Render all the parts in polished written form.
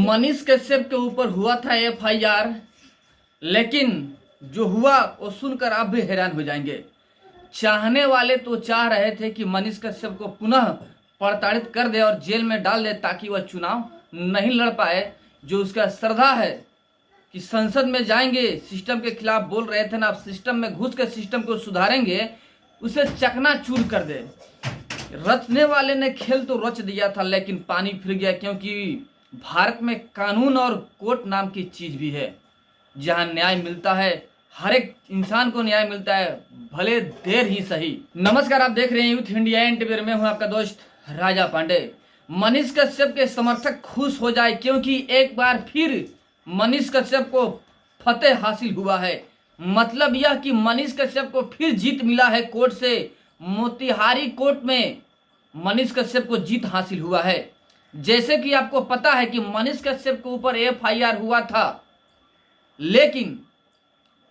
मनीष कश्यप के ऊपर हुआ था एफआईआर, लेकिन जो हुआ वो सुनकर आप भी हैरान हो जाएंगे। चाहने वाले तो चाह रहे थे कि मनीष कश्यप को पुनः प्रताड़ित कर दे और जेल में डाल दे ताकि वह चुनाव नहीं लड़ पाए। जो उसका श्रद्धा है कि संसद में जाएंगे, सिस्टम के खिलाफ बोल रहे थे ना, आप सिस्टम में घुस कर सिस्टम को सुधारेंगे, उसे चकनाचूर कर दे। रचने वाले ने खेल तो रच दिया था, लेकिन पानी फिर गया, क्योंकि भारत में कानून और कोर्ट नाम की चीज भी है, जहां न्याय मिलता है। हर एक इंसान को न्याय मिलता है, भले देर ही सही। नमस्कार, आप देख रहे हैं यूथ इंडिया एंटीवीर में हूं आपका दोस्त राजा पांडे। मनीष कश्यप के समर्थक खुश हो जाए, क्योंकि एक बार फिर मनीष कश्यप को फतेह हासिल हुआ है। मतलब यह कि मनीष कश्यप को फिर जीत मिला है कोर्ट से। मोतिहारी कोर्ट में मनीष कश्यप को जीत हासिल हुआ है। जैसे कि आपको पता है कि मनीष कश्यप के ऊपर एफआईआर हुआ था, लेकिन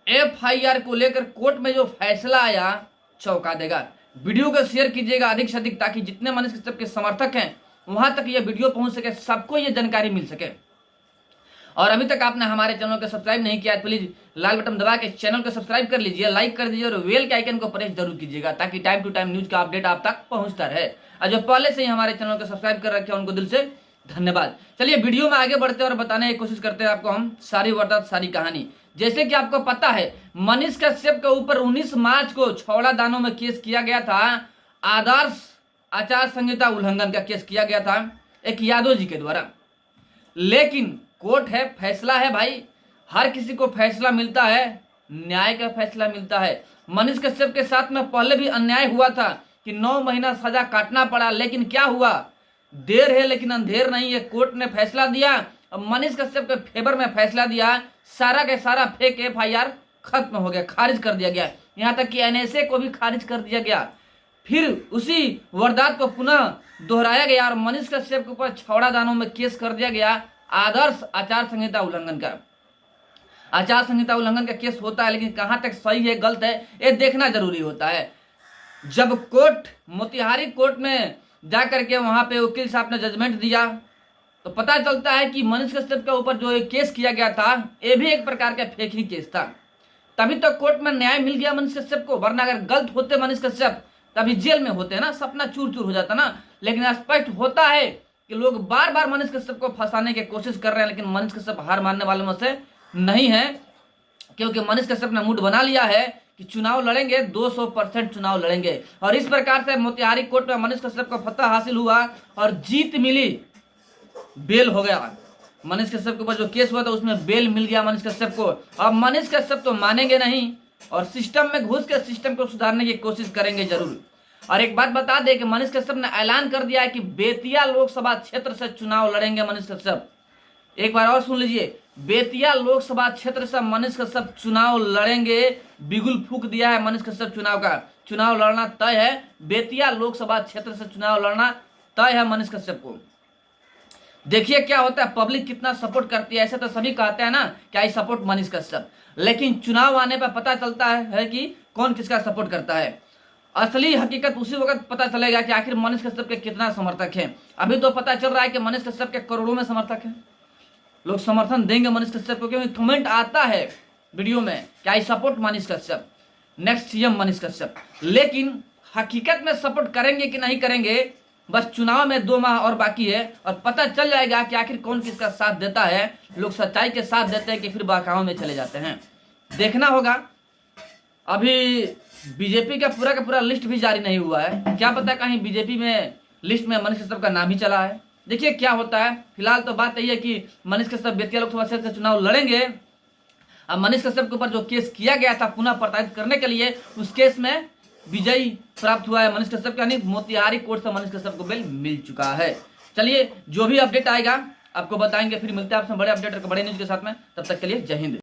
एफआईआर को लेकर कोर्ट में जो फैसला आया चौंका देगा। वीडियो को शेयर कीजिएगा अधिक से अधिक, ताकि जितने मनीष कश्यप के समर्थक हैं वहां तक यह वीडियो पहुंच सके, सबको यह जानकारी मिल सके। और अभी तक आपने हमारे चैनल को सब्सक्राइब नहीं किया है, प्लीज लाल बटन दबा के चैनल को सब्सक्राइब कर लीजिए, लाइक कर दीजिए और बेल के आइकन को प्रेस जरूर कीजिएगा, ताकि टाइम टू टाइम न्यूज का अपडेट आप तक पहुंचता रहे। और जो पहले से ही हमारे चैनल को सब्सक्राइब कर रखे हैं उनको दिल से धन्यवाद। चलिए वीडियो में आगे बढ़ते हैं और बताने की कोशिश करते हैं आपको हम सारी वारदात, सारी कहानी। जैसे कि आपको पता है, मनीष कश्यप के ऊपर 19 मार्च को छौड़ा दानों में केस किया गया था। आदर्श आचार संहिता उल्लंघन का केस किया गया था एक यादव जी के द्वारा। लेकिन कोर्ट है, फैसला है भाई, हर किसी को फैसला मिलता है, न्याय का फैसला मिलता है। मनीष कश्यप के साथ में पहले भी अन्याय हुआ था कि 9 महीना सजा काटना पड़ा, लेकिन क्या हुआ, देर है लेकिन अंधेर नहीं है। कोर्ट ने फैसला दिया और मनीष कश्यप के फेवर में फैसला दिया। सारा के सारा फेक एफआईआर खत्म हो गया, खारिज कर दिया गया। यहाँ तक कि एनएसए को भी खारिज कर दिया गया। फिर उसी वारदात को पुनः दोहराया गया और मनीष कश्यप के ऊपर छौड़ा दानों में केस कर दिया गया। आदर्श आचार संहिता उल्लंघन का, आचार संहिता उल्लंघन का केस होता है, लेकिन कहां तक सही है गलत है ये देखना जरूरी होता है। जब कोर्ट, मोतिहारी कोर्ट में जाकर के वहां पे वकील साहब ने जजमेंट दिया तो पता चलता है कि मनीष कश्यप के ऊपर जो केस किया गया था ये भी एक प्रकार का फेक ही केस था। तभी तो कोर्ट में न्याय मिल गया मनीष कश्यप को, वरना अगर गलत होते मनीष कश्यप तभी जेल में होते ना, सपना चूर चूर हो जाता ना। लेकिन स्पष्ट होता है कि लोग बार बार मनीष कश्यप को फंसाने की कोशिश कर रहे हैं, लेकिन मनीष कश्यप हार मानने वालों में से नहीं है, क्योंकि मनीष कश्यप ने मूड बना लिया है कि चुनाव लड़ेंगे, 200% चुनाव लड़ेंगे। और इस प्रकार से मोतिहारी कोर्ट में मनीष कश्यप को फतह हासिल हुआ और जीत मिली, बेल हो गया। मनीष कश्यप के ऊपर जो केस हुआ था उसमें बेल मिल गया मनीष कश्यप को। अब मनीष कश्यप तो मानेंगे नहीं और सिस्टम में घुस के सिस्टम को सुधारने की कोशिश करेंगे जरूर। और एक बात बता दें कि मनीष कश्यप ने ऐलान कर दिया है कि बेतिया लोकसभा क्षेत्र से चुनाव लड़ेंगे मनीष कश्यप। एक बार और सुन लीजिए, बेतिया लोकसभा क्षेत्र से मनीष कश्यप चुनाव लड़ेंगे। बिगुल फूंक दिया है मनीष कश्यप चुनाव का, चुनाव लड़ना तय है। बेतिया लोकसभा क्षेत्र से चुनाव लड़ना तय है मनीष कश्यप को। देखिए क्या होता है, पब्लिक कितना सपोर्ट करती है। ऐसे तो सभी कहते हैं ना कि आई सपोर्ट मनीष कश्यप, लेकिन चुनाव आने पर पता चलता है कि कौन किसका सपोर्ट करता है। असली हकीकत उसी वक्त पता चलेगा कि आखिर मनीष कश्यप के कितना समर्थक हैं। अभी तो पता चल रहा है कि मनीष कश्यप के करोड़ों में समर्थक हैं। लोग समर्थन देंगे मनीष कश्यप को, क्योंकि कमेंट आता है वीडियो में कि I support Manish Kashyap, next CM Manish Kashyap. लेकिन हकीकत में सपोर्ट करेंगे कि नहीं करेंगे, बस चुनाव में 2 माह और बाकी है और पता चल जाएगा कि आखिर कौन किसका साथ देता है। लोग सच्चाई के साथ देते हैं कि फिर बहकावे में चले जाते हैं, देखना होगा। अभी बीजेपी का पूरा लिस्ट भी जारी नहीं हुआ है, क्या पता कहीं बीजेपी में लिस्ट में मनीष कश्यप का नाम ही चला है। देखिए क्या होता है। फिलहाल तो बात यही है कि मनीष कश्यप बेतिया लोकसभा क्षेत्र से चुनाव लड़ेंगे। अब मनीष कश्यप के ऊपर जो केस किया गया था पुनः प्रताड़ित करने के लिए, उस केस में विजयी प्राप्त हुआ है मनीष कश्यप, यानी मोतिहारी कोर्ट से मनीष कश्यप को बेल मिल चुका है। चलिए जो भी अपडेट आएगा आपको बताएंगे, फिर मिलते हैं आपसे बड़े अपडेट और बड़े न्यूज के साथ में। तब तक के लिए जय हिंद।